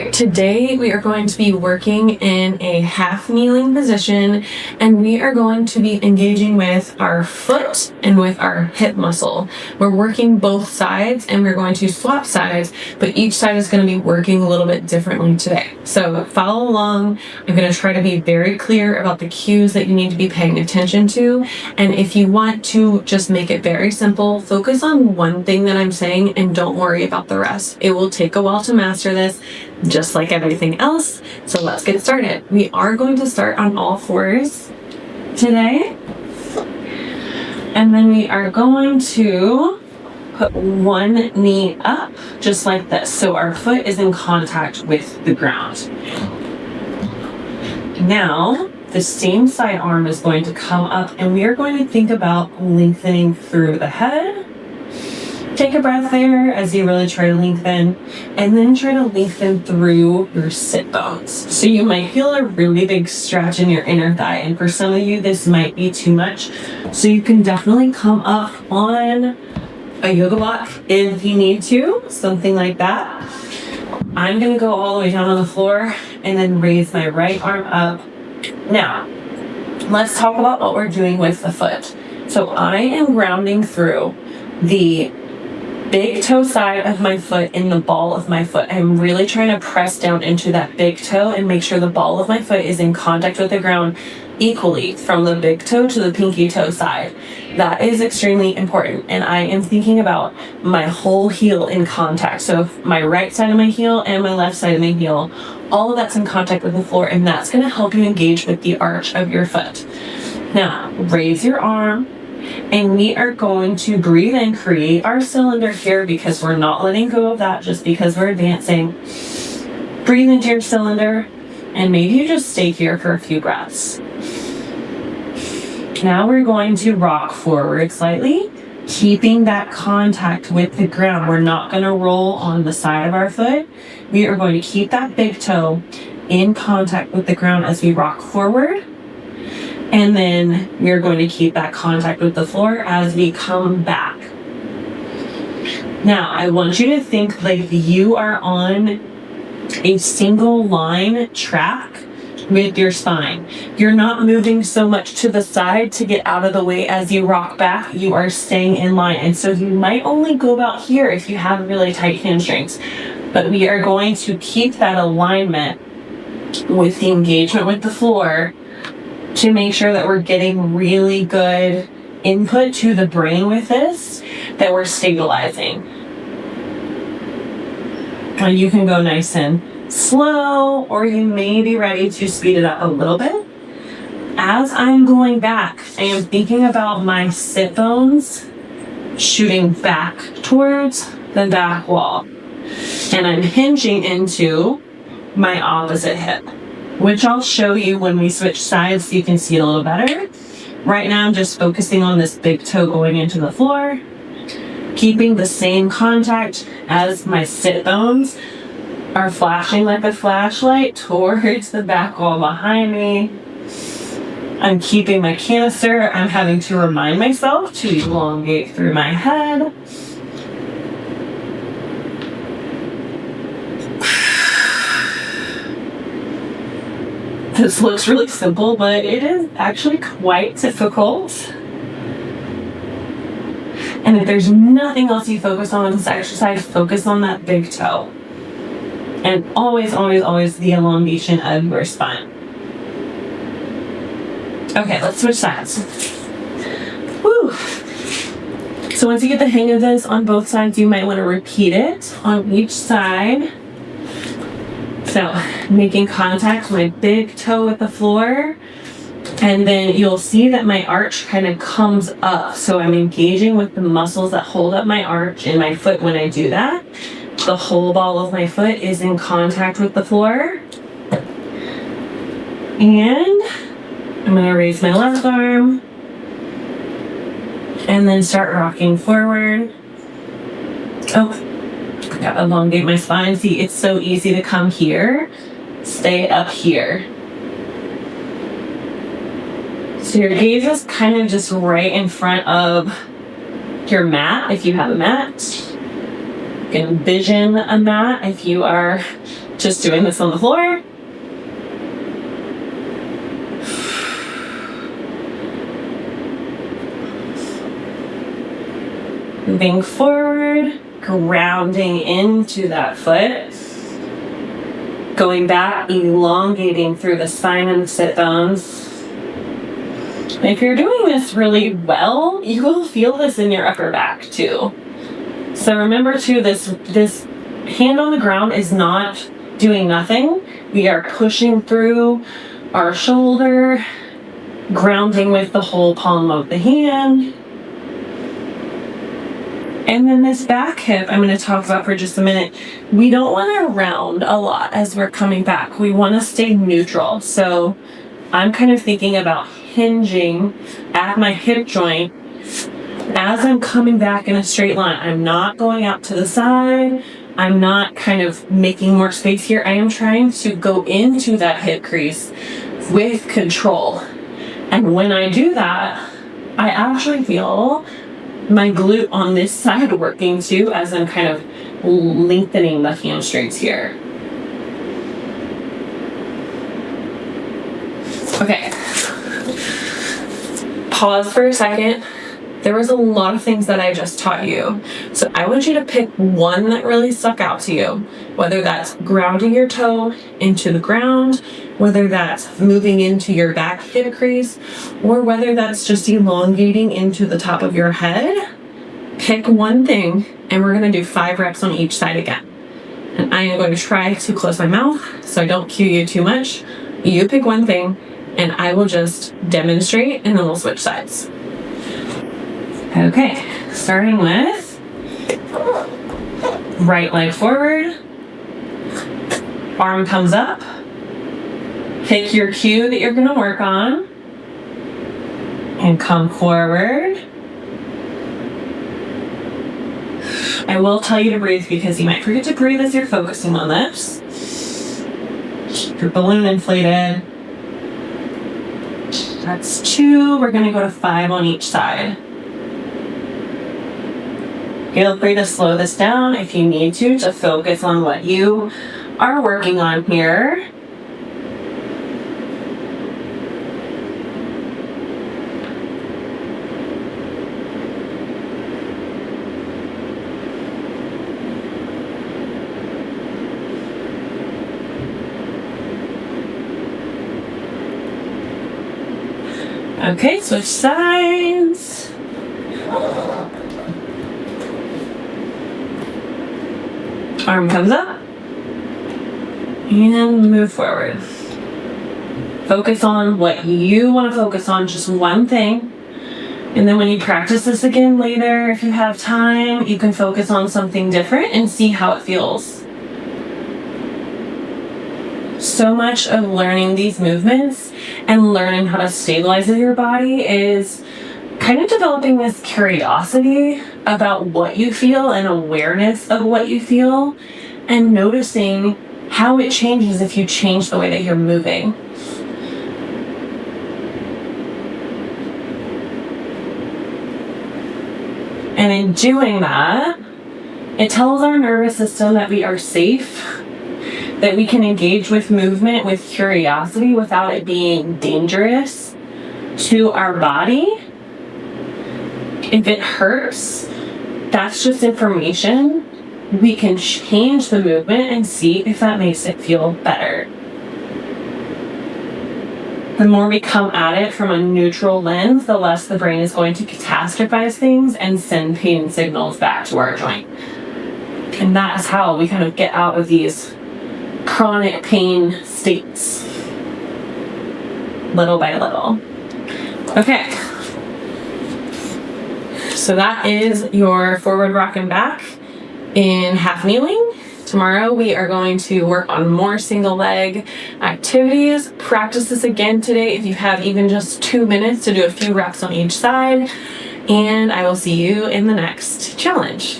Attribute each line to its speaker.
Speaker 1: Okay, today we are going to be working in a half kneeling position, and we are going to be engaging with our foot and with our hip muscle. We're working both sides and we're going to swap sides, but each side is going to be working a little bit differently today. So follow along. I'm going to try to be very clear about the cues that you need to be paying attention to. And if you want to just make it very simple, focus on one thing that I'm saying and don't worry about the rest. It will take a while to master this, just like everything else. So let's get started. We are going to start on all fours today. And then we are going to put one knee up, just like this. So our foot is in contact with the ground. Now, the same side arm is going to come up and we are going to think about lengthening through the head. Take a breath there as you really try to lengthen, and then try to lengthen through your sit bones. So you might feel a really big stretch in your inner thigh, and for some of you this might be too much. So you can definitely come up on a yoga block if you need to, something like that. I'm gonna go all the way down on the floor and then raise my right arm up. Now, let's talk about what we're doing with the foot. So I am grounding through the big toe side of my foot in the ball of my foot. I'm really trying to press down into that big toe and make sure the ball of my foot is in contact with the ground equally from the big toe to the pinky toe side. That is extremely important. And I am thinking about my whole heel in contact. So my right side of my heel and my left side of my heel, all of that's in contact with the floor, and that's going to help you engage with the arch of your foot. Now, raise your arm. And we are going to breathe and create our cylinder here because we're not letting go of that just because we're advancing. Breathe into your cylinder, and maybe you just stay here for a few breaths. Now we're going to rock forward slightly, keeping that contact with the ground. We're not going to roll on the side of our foot. We are going to keep that big toe in contact with the ground as we rock forward. And then we're going to keep that contact with the floor as we come back. Now, I want you to think like you are on a single line track with your spine. You're not moving so much to the side to get out of the way as you rock back. You are staying in line. And so you might only go about here if you have really tight hamstrings. But we are going to keep that alignment with the engagement with the floor to make sure that we're getting really good input to the brain with this, that we're stabilizing. And you can go nice and slow, or you may be ready to speed it up a little bit. As I'm going back, I am thinking about my sit bones shooting back towards the back wall. And I'm hinging into my opposite hip, which I'll show you when we switch sides so you can see it a little better. Right now, I'm just focusing on this big toe going into the floor, keeping the same contact as my sit bones are flashing like a flashlight towards the back wall behind me. I'm keeping my canister. I'm having to remind myself to elongate through my head. This looks really simple, but it is actually quite difficult. And if there's nothing else you focus on in this exercise, focus on that big toe. And always, always, always the elongation of your spine. Okay, let's switch sides. Woo! So once you get the hang of this on both sides, you might want to repeat it on each side. So, making contact, my big toe with the floor, and then you'll see that my arch kind of comes up. So I'm engaging with the muscles that hold up my arch in my foot when I do that. The whole ball of my foot is in contact with the floor. And I'm going to raise my left arm and then start rocking forward. Oh. Gotta elongate my spine. See, it's so easy to come here, stay up here. So your gaze is kind of just right in front of your mat if you have a mat. You can envision a mat if you are Just doing this on the floor. Moving forward, grounding into that foot. Going back, elongating through the spine and the sit bones. If you're doing this really well, you will feel this in your upper back too. So remember too, this hand on the ground is not doing nothing. We are pushing through our shoulder, grounding with the whole palm of the hand. And then this back hip, I'm going to talk about for just a minute. We don't want to round a lot as we're coming back. We want to stay neutral. So I'm kind of thinking about hinging at my hip joint as I'm coming back in a straight line. I'm not going out to the side. I'm not kind of making more space here. I am trying to go into that hip crease with control. And when I do that, I actually feel my glute on this side working too, as I'm kind of lengthening the hamstrings here. Okay. Pause for a second. There was a lot of things that I just taught you. So I want you to pick one that really stuck out to you, whether that's grounding your toe into the ground, whether that's moving into your back hip crease, or whether that's just elongating into the top of your head. Pick one thing, and we're going to do 5 reps on each side again. And I am going to try to close my mouth so I don't cue you too much. You pick one thing, and I will just demonstrate, and then we'll switch sides. Okay, starting with right leg forward, arm comes up, pick your cue that you're going to work on, and come forward. I will tell you to breathe because you might forget to breathe as you're focusing on this. Keep your balloon inflated. That's 2. We're going to go to 5 on each side. Feel free to slow this down if you need to focus on what you are working on here. Okay, switch sides. Arm comes up and move forward. Focus on what you want to focus on, just one thing. And then when you practice this again later, if you have time, you can focus on something different and see how it feels. So much of learning these movements and learning how to stabilize your body is kind of developing this curiosity about what you feel and awareness of what you feel, and noticing how it changes if you change the way that you're moving. And in doing that, it tells our nervous system that we are safe, that we can engage with movement with curiosity without it being dangerous to our body. If it hurts, that's just information. We can change the movement and see if that makes it feel better. The more we come at it from a neutral lens, the less the brain is going to catastrophize things and send pain signals back to our joint. And that's how we kind of get out of these chronic pain states, little by little. Okay. So that is your forward rock and back in half kneeling. Tomorrow we are going to work on more single leg activities. Practice this again today if you have even just 2 minutes to do a few reps on each side. And I will see you in the next challenge.